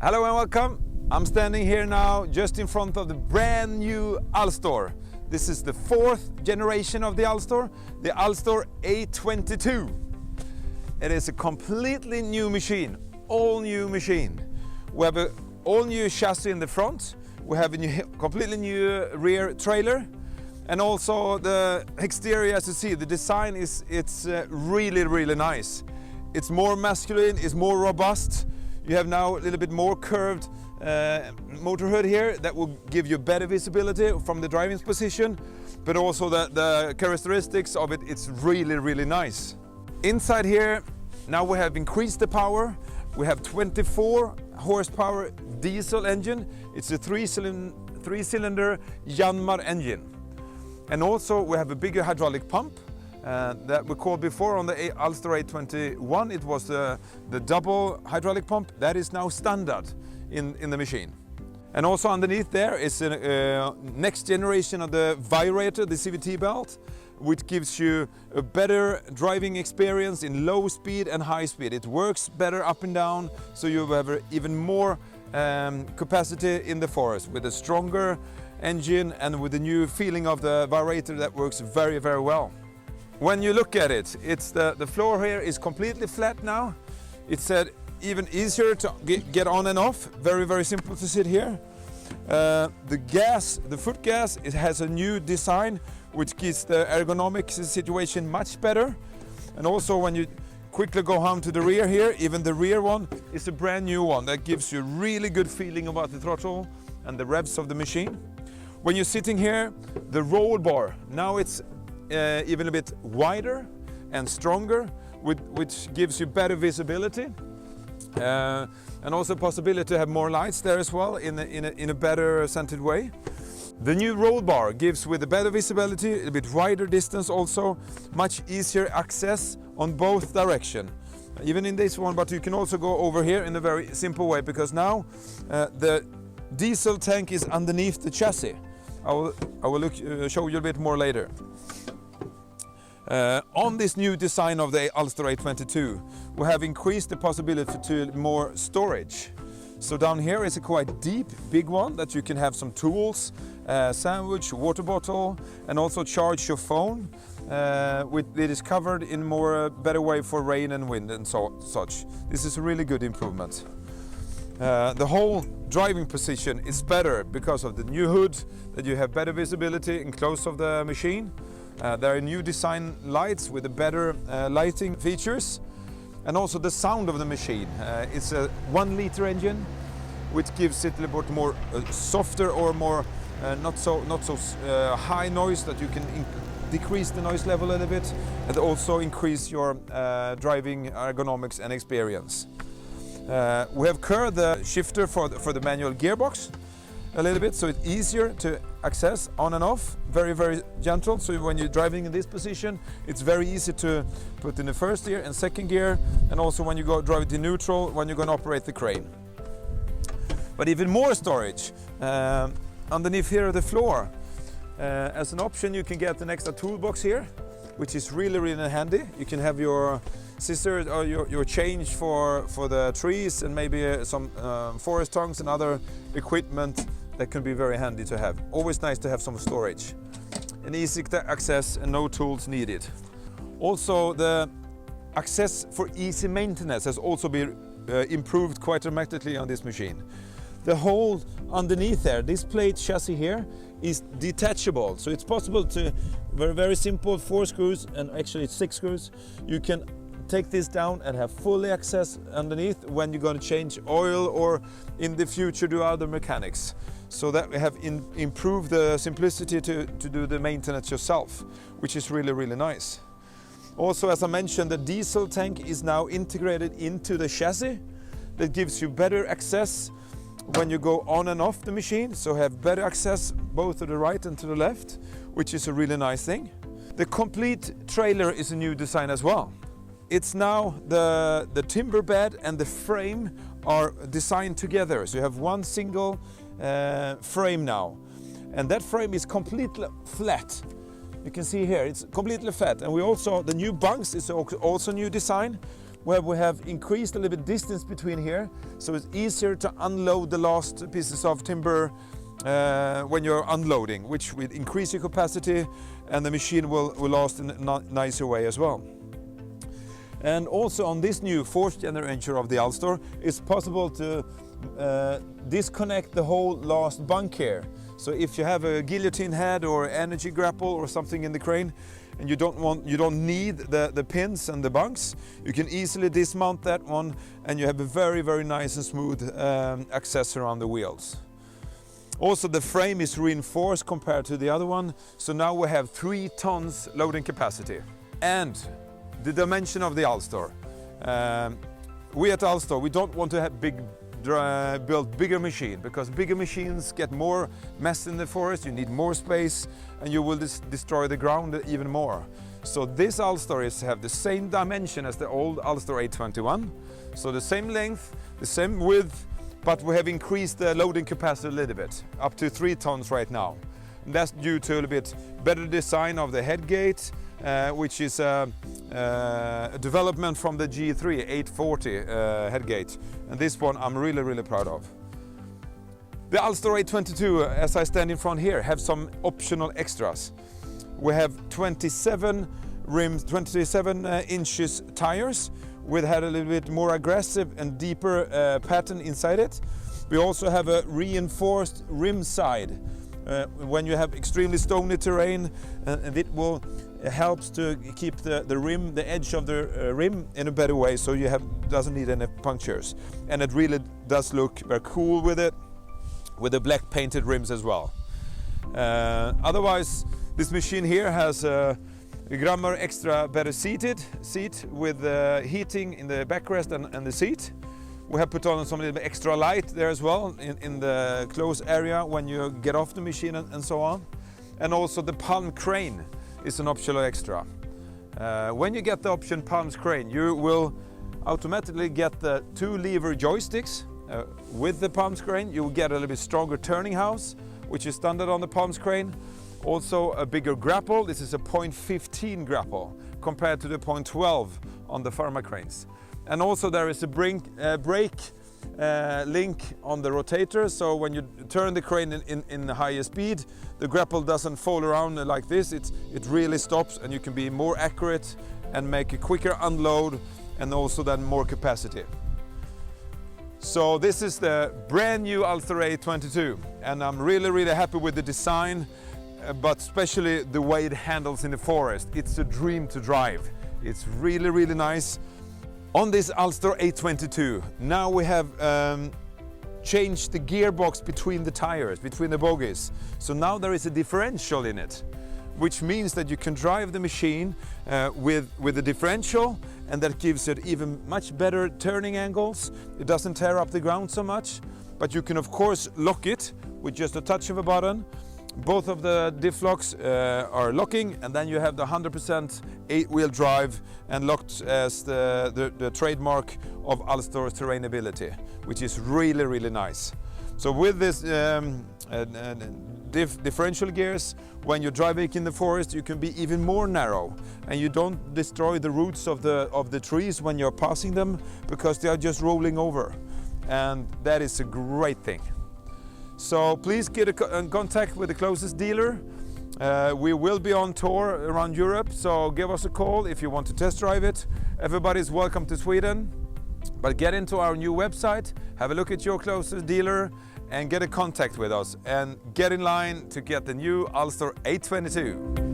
Hello and welcome. I'm standing here now just in front of the brand new Alstor. This is the fourth generation of the Alstor A22. It is a completely new machine, all new machine. We have an all new chassis in the front. We have a completely new rear trailer. And also the exterior, as you see, the design it's really nice. It's more masculine, it's more robust. You have now a little bit more curved motor hood here that will give you better visibility from the driving position, but also the characteristics of it, it's really nice. Inside here, now we have increased the power. We have 24 horsepower diesel engine. It's a three-cylinder Yanmar engine. And also we have a bigger hydraulic pump that we called before on the Alstor A21. It was the double hydraulic pump. That is now standard in the machine. And also underneath there is a next generation of the vibrator, the CVT belt, which gives you a better driving experience in low speed and high speed. It works better up and down, so you have even more capacity in the forest with a stronger engine and with the new feeling of the vibrator that works very well. When you look at it, it's the floor here is completely flat now. It's even easier to get on and off. Very simple to sit here. The foot gas, it has a new design which gives the ergonomic situation much better. And also when you quickly go home to the rear here, even the rear one is a brand new one that gives you a really good feeling about the throttle and the revs of the machine. When you're sitting here, the roll bar, now it's even a bit wider and stronger, which gives you better visibility. And also possibility to have more lights there as well in a better centered way. The new roll bar gives with a better visibility, a bit wider distance also, much easier access on both directions. Even in this one, but you can also go over here in a very simple way, because now the diesel tank is underneath the chassis. I will show you a bit more later. On this new design of the Alstor A22, we have increased the possibility to more storage. So down here is a quite deep, big one that you can have some tools, sandwich, water bottle, and also charge your phone. It is covered in better way for rain and wind and such. This is a really good improvement. The whole driving position is better because of the new hood, that you have better visibility and close of the machine. There are new design lights with the better lighting features, and also the sound of the machine. It's a 1 liter engine, which gives it a little bit more softer or more not so high noise, that you can decrease the noise level a little bit, and also increase your driving ergonomics and experience. We have curved the shifter for the manual gearbox a little bit, so it's easier to access on and off, very gentle. So when you're driving in this position, it's very easy to put in the first gear and second gear, and also when you go drive it in neutral, when you're going to operate the crane. But even more storage underneath here the floor. As an option, you can get an extra toolbox here, which is really handy. You can have your scissors or your change for the trees, and maybe some forest tongs and other equipment that can be very handy to have. Always nice to have some storage. And easy to access and no tools needed. Also, the access for easy maintenance has also been improved quite dramatically on this machine. The hole underneath there, this plate chassis here, is detachable. So it's possible to, very simple, 4 screws, and actually it's 6 screws. You can take this down and have fully access underneath when you're going to change oil or in the future do other mechanics. So that we have improved the simplicity to do the maintenance yourself, which is really nice. Also, as I mentioned, the diesel tank is now integrated into the chassis. That gives you better access when you go on and off the machine, so have better access both to the right and to the left, which is a really nice thing. The complete trailer is a new design as well. It's now the timber bed and the frame are designed together, so you have one single frame now, and that frame is completely flat. You can see here it's completely flat, and the new bunks is also new design, where we have increased a little bit distance between here, so it's easier to unload the last pieces of timber when you're unloading, which will increase your capacity, and the machine will last in a nicer way as well. And also on this new 4th generation of the Alstor, it's possible to disconnect the whole last bunk here. So if you have a guillotine head or energy grapple or something in the crane, and you don't need the pins and the bunks, you can easily dismount that one, and you have a very, very nice and smooth access around the wheels. Also, the frame is reinforced compared to the other one, so now we have 3 tons loading capacity. And the dimension of the Alstor. We at Alstor, we don't want to have build bigger machine, because bigger machines get more mess in the forest, you need more space, and you will destroy the ground even more. So this Alstor have the same dimension as the old Alstor 821, so the same length, the same width, but we have increased the loading capacity a little bit, up to 3 tons right now. And that's due to a little bit better design of the head gate, which is a development from the G3 840 head gate, and this one I'm really, really proud of. The Alstor 822, as I stand in front here, have some optional extras. We have 27 rims, 27 inches tires, with had a little bit more aggressive and deeper pattern inside it. We also have a reinforced rim side. When you have extremely stony terrain, and it will helps to keep the rim, the edge of the rim in a better way, so you doesn't need any punctures. And it really does look very cool with it, with the black painted rims as well. Otherwise, this machine here has a grammar extra better seat with heating in the backrest and the seat. We have put on some little bit extra light there as well in the close area when you get off the machine and so on. And also the palm crane is an optional extra. When you get the option palm crane, you will automatically get the 2 lever joysticks. With the palm crane, you will get a little bit stronger turning house, which is standard on the palm crane. Also a bigger grapple. This is a 0.15 grapple compared to the 0.12 on the Pharma cranes. And also there is a brake link on the rotator, so when you turn the crane in higher speed, the grapple doesn't fall around like this. It really stops, and you can be more accurate and make a quicker unload, and also then more capacity. So this is the brand new Alstor 822, and I'm really, really happy with the design, but especially the way it handles in the forest. It's a dream to drive. It's really, really nice. On this Alstor 822, now we have changed the gearbox between the tires, between the bogies. So now there is a differential in it, which means that you can drive the machine with the differential, and that gives it even much better turning angles. It doesn't tear up the ground so much, but you can of course lock it with just a touch of a button. Both of the diff locks are locking, and then you have the 100% 8-wheel drive, and locked as the trademark of Alstor's terrainability, which is really, really nice. So with this differential gears, when you're driving in the forest, you can be even more narrow, and you don't destroy the roots of the trees when you're passing them, because they are just rolling over, and that is a great thing. So please get in contact with the closest dealer. We will be on tour around Europe, so give us a call if you want to test drive it. Everybody's welcome to Sweden, but get into our new website, have a look at your closest dealer, and get in contact with us, and get in line to get the new Alstor 822.